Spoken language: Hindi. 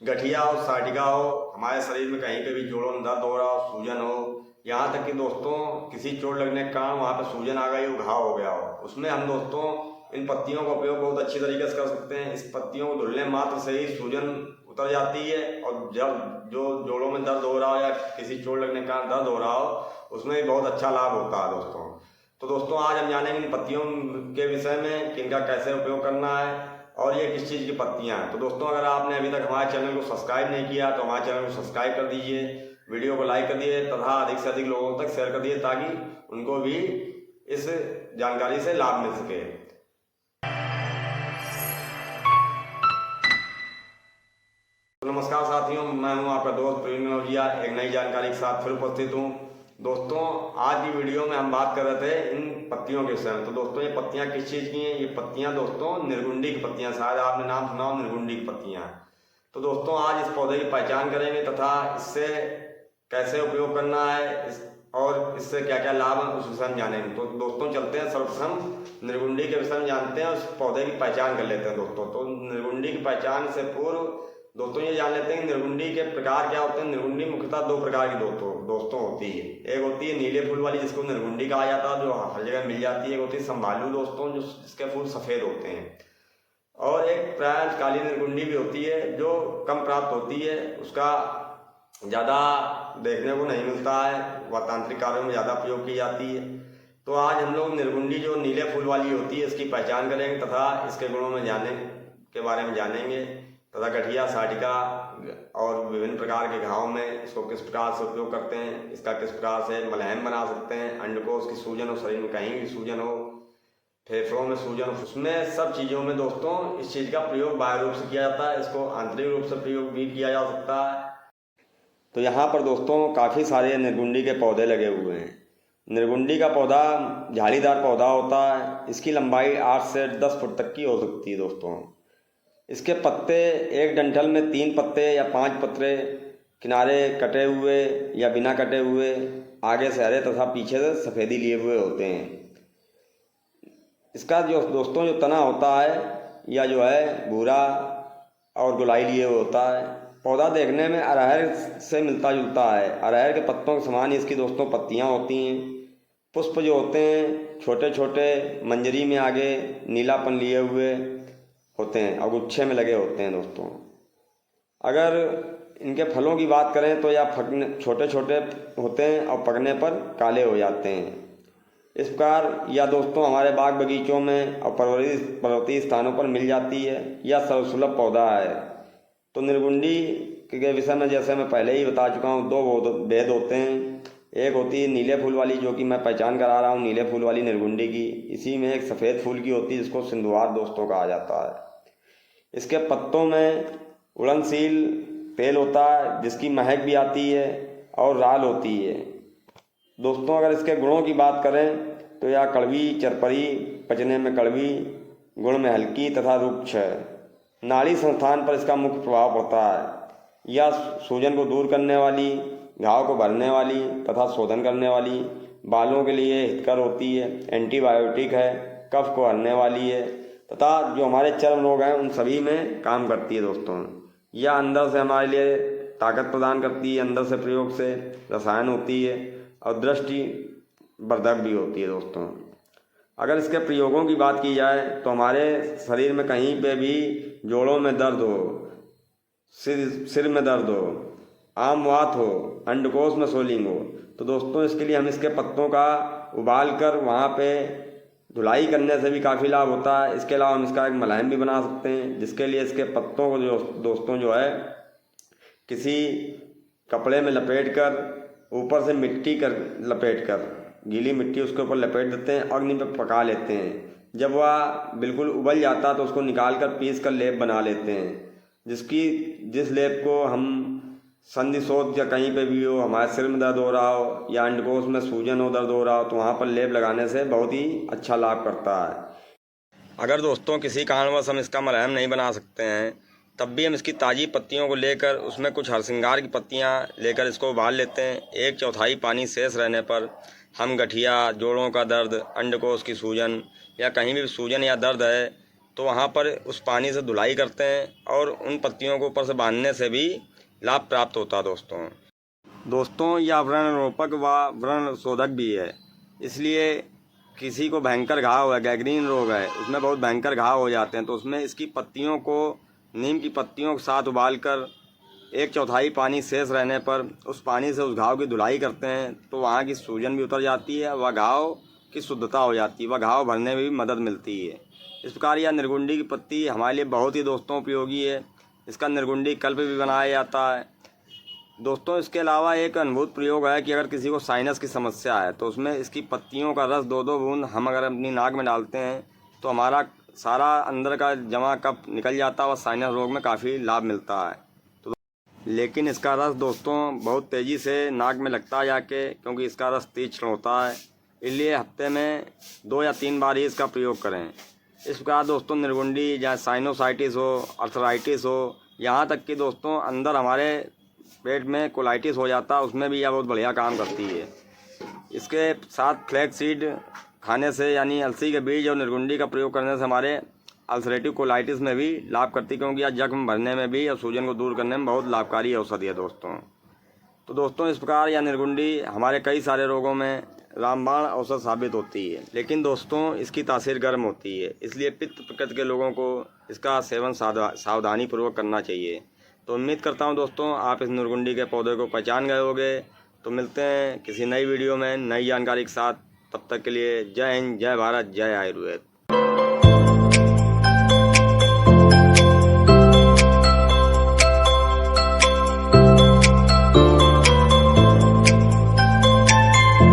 गठिया हो, साटिका हो, हमारे शरीर में कहीं पे भी जोड़ों में दर्द हो रहा हो, सूजन हो, यहाँ तक कि दोस्तों किसी चोट लगने के कारण वहाँ पे सूजन आ गई हो, घाव हो गया हो, उसमें हम दोस्तों इन पत्तियों का उपयोग बहुत अच्छी तरीके से कर सकते हैं। इस पत्तियों को धुलने मात्र से ही सूजन उतर जाती है और जब जो जोड़ों में दर्द हो रहा हो या किसी चोट लगने के कारण दर्द हो रहा हो उसमें भी बहुत अच्छा लाभ होता है दोस्तों। तो दोस्तों आज हम जानेंगे इन पत्तियों के विषय में कि इनका कैसे उपयोग करना है और ये किस चीज़ की पत्तियां हैं। तो दोस्तों अगर आपने अभी तक हमारे चैनल को सब्सक्राइब नहीं किया तो हमारे चैनल को सब्सक्राइब कर दीजिए, वीडियो को लाइक कर दिए तथा अधिक से अधिक लोगों तक शेयर कर दिए ताकि उनको भी इस जानकारी से लाभ मिल सके। तो नमस्कार साथियों, मैं हूं आपका दोस्त प्रवीण नौजिया, एक नई जानकारी के साथ फिर उपस्थित हूं। दोस्तों आज की वीडियो में हम बात कर रहे थे इन पत्तियों के विषय में। तो दोस्तों ये पत्तियां किस चीज़ की हैं? ये पत्तियां दोस्तों निर्गुंडी की पत्तियां, शायद आपने नाम सुना हो निर्गुंडी की पत्तियां। तो दोस्तों आज इस पौधे की पहचान करेंगे तथा इससे कैसे उपयोग करना है और इससे क्या क्या लाभ है उस विषय में जानेंगे। तो दोस्तों चलते हैं सर्वप्रथम निर्गुंडी के विषय में जानते हैं और उस पौधे की पहचान कर लेते हैं दोस्तों। तो निर्गुंडी की पहचान से पूर्व दोस्तों ये जान लेते हैं कि निर्गुंडी के प्रकार क्या होते हैं। निर्गुंडी मुख्यतः दो प्रकार की दोस्तों होती है। एक होती है नीले फूल वाली जिसको निर्गुंडी कहा जाता है, जो हर जगह मिल जाती है। एक होती है संभालू दोस्तों, जो जिसके फूल सफ़ेद होते हैं। और एक प्रायः काली निर्गुंडी भी होती है जो कम प्राप्त होती है, उसका ज़्यादा देखने को नहीं मिलता है, वह तांत्रिक कार्यों में ज़्यादा प्रयोग की जाती है। तो आज हम लोग निर्गुंडी जो नीले फूल वाली होती है इसकी पहचान करेंगे तथा इसके गुणों में के बारे में जानेंगे तथा गठिया, साटिका और विभिन्न प्रकार के घावों में इसको किस प्रकार से उपयोग करते हैं, इसका किस प्रकार से मलहम बना सकते हैं। अंडकोश की सूजन हो, शरीर में कहीं भी सूजन हो, फेफड़ों में सूजन हो, उसमें सब चीज़ों में दोस्तों इस चीज़ का प्रयोग बाह्य रूप से किया जाता है। इसको आंतरिक रूप से प्रयोग भी किया जा सकता है। तो यहाँ पर दोस्तों काफ़ी सारे निर्गुंडी के पौधे लगे हुए हैं। निर्गुंडी का पौधा झाड़ीदार पौधा होता है। इसकी लंबाई 8 से 10 फुट तक की हो सकती है दोस्तों। इसके पत्ते एक डंठल में 3 पत्ते या 5 पत्ते, किनारे कटे हुए या बिना कटे हुए, आगे से हरे तथा पीछे से सफ़ेदी लिए हुए होते हैं। इसका जो दोस्तों जो तना होता है या जो है भूरा और गुलाई लिए हुए होता है। पौधा देखने में अरहर से मिलता जुलता है। अरहर के पत्तों के समान ही इसकी दोस्तों पत्तियां होती हैं। पुष्प जो होते हैं छोटे छोटे मंजरी में आगे नीलापन लिए हुए होते हैं और गुच्छे में लगे होते हैं दोस्तों। अगर इनके फलों की बात करें तो यह छोटे छोटे होते हैं और पकने पर काले हो जाते हैं। इस प्रकार यह दोस्तों हमारे बाग बगीचों में और पर्वतीय स्थानों पर मिल जाती है। यह सर्वसुलभ पौधा है। तो निर्गुंडी के विषय में जैसे मैं पहले ही बता चुका हूँ, दो भेद होते हैं। एक होती है नीले फूल वाली, जो कि मैं पहचान करा रहा हूँ नीले फूल वाली निर्गुंडी की। इसी में एक सफ़ेद फूल की होती है जिसको सिंधुआर दोस्तों कहा जाता है। इसके पत्तों में उड़नशील तेल होता है जिसकी महक भी आती है और राल होती है दोस्तों। अगर इसके गुणों की बात करें तो यह कड़वी, चरपरी, पचने में कड़वी, गुण में हल्की तथा रुक्ष है। नाड़ी संस्थान पर इसका मुख्य प्रभाव पड़ता है। यह सूजन को दूर करने वाली, घाव को भरने वाली तथा शोधन करने वाली, बालों के लिए हितकर होती है, एंटीबायोटिक है, कफ को हरने वाली है तथा जो हमारे चर्म रोग हैं उन सभी में काम करती है दोस्तों। यह अंदर से हमारे लिए ताकत प्रदान करती है, अंदर से प्रयोग से रसायन होती है और दृष्टि वर्धक भी होती है दोस्तों। अगर इसके प्रयोगों की बात की जाए तो हमारे शरीर में कहीं पे भी जोड़ों में दर्द हो, सिर में दर्द हो, आम वात हो, अंडकोश में सोलिंग हो, तो दोस्तों इसके लिए हम इसके पत्तों का उबाल कर वहाँ पे धुलाई करने से भी काफ़ी लाभ होता है। इसके अलावा हम इसका एक मलहम भी बना सकते हैं, जिसके लिए इसके पत्तों को दोस्तों जो है किसी कपड़े में लपेट कर ऊपर से मिट्टी कर लपेट कर गीली मिट्टी उसके ऊपर लपेट देते हैं, अग्नि पर पका लेते हैं। जब वह बिल्कुल उबल जाता है तो उसको निकाल कर पीस कर लेप बना लेते हैं, जिस लेप को हम संधि शोथ या कहीं पे भी हो, हमारे सिर में दर्द हो रहा हो या अंडकोश में सूजन हो, दर्द हो रहा हो, तो वहाँ पर लेप लगाने से बहुत ही अच्छा लाभ करता है। अगर दोस्तों किसी कारणवश हम इसका मलहम नहीं बना सकते हैं तब भी हम इसकी ताज़ी पत्तियों को लेकर उसमें कुछ हरसिंगार की पत्तियाँ लेकर इसको उबाल लेते हैं। 1/4 पानी शेष रहने पर हम गठिया, जोड़ों का दर्द, अंडकोश की सूजन या कहीं भी सूजन या दर्द है तो वहाँ पर उस पानी से धुलाई करते हैं और उन पत्तियों को ऊपर से बांधने से भी लाभ प्राप्त होता है दोस्तों यह व्रणरोपक व व्रणशोधक भी है। इसलिए किसी को भयंकर घाव है, गैंग्रीन रोग है, उसमें बहुत भयंकर घाव हो जाते हैं, तो उसमें इसकी पत्तियों को नीम की पत्तियों के साथ उबालकर 1/4 पानी शेष रहने पर उस पानी से उस घाव की धुलाई करते हैं, तो वहाँ की सूजन भी उतर जाती है, वह घाव की शुद्धता हो जाती है, वह घाव भरने में भी मदद मिलती है। इस प्रकार यह निर्गुंडी की पत्ती हमारे लिए बहुत ही दोस्तों उपयोगी है। इसका निर्गुंडी कल्प भी बनाया जाता है दोस्तों। इसके अलावा एक अनुभूत प्रयोग है कि अगर किसी को साइनस की समस्या है तो उसमें इसकी पत्तियों का रस 2-2 बूंद हम अगर अपनी नाक में डालते हैं तो हमारा सारा अंदर का जमा कफ निकल जाता है और साइनस रोग में काफ़ी लाभ मिलता है। तो लेकिन इसका रस दोस्तों बहुत तेज़ी से नाक में लगता है जाके, क्योंकि इसका रस तीक्ष्ण होता है, इसलिए हफ्ते में 2 या 3 बार ही इसका प्रयोग करें। इस प्रकार दोस्तों निर्गुंडी, चाहे साइनोसाइटिस हो, अर्थराइटिस हो, यहाँ तक कि दोस्तों अंदर हमारे पेट में कोलाइटिस हो जाता है, उसमें भी यह बहुत बढ़िया काम करती है। इसके साथ फ्लैक्स सीड खाने से, यानी अलसी के बीज और निर्गुंडी का प्रयोग करने से हमारे अल्सरेटिव कोलाइटिस में भी लाभ करती है, क्योंकि यह जख्म भरने में भी और सूजन को दूर करने में बहुत लाभकारी औषधि है दोस्तों। तो दोस्तों इस प्रकार यह निर्गुंडी हमारे कई सारे रोगों में रामबाण औषध साबित होती है। लेकिन दोस्तों इसकी तासीर गर्म होती है, इसलिए पित्त प्रकृति के लोगों को इसका सेवन सावधानी पूर्वक करना चाहिए। तो उम्मीद करता हूं दोस्तों आप इस निर्गुंडी के पौधे को पहचान गए होंगे। तो मिलते हैं किसी नई वीडियो में नई जानकारी के साथ। तब तक के लिए जय हिंद, जय भारत, जय आयुर्वेद।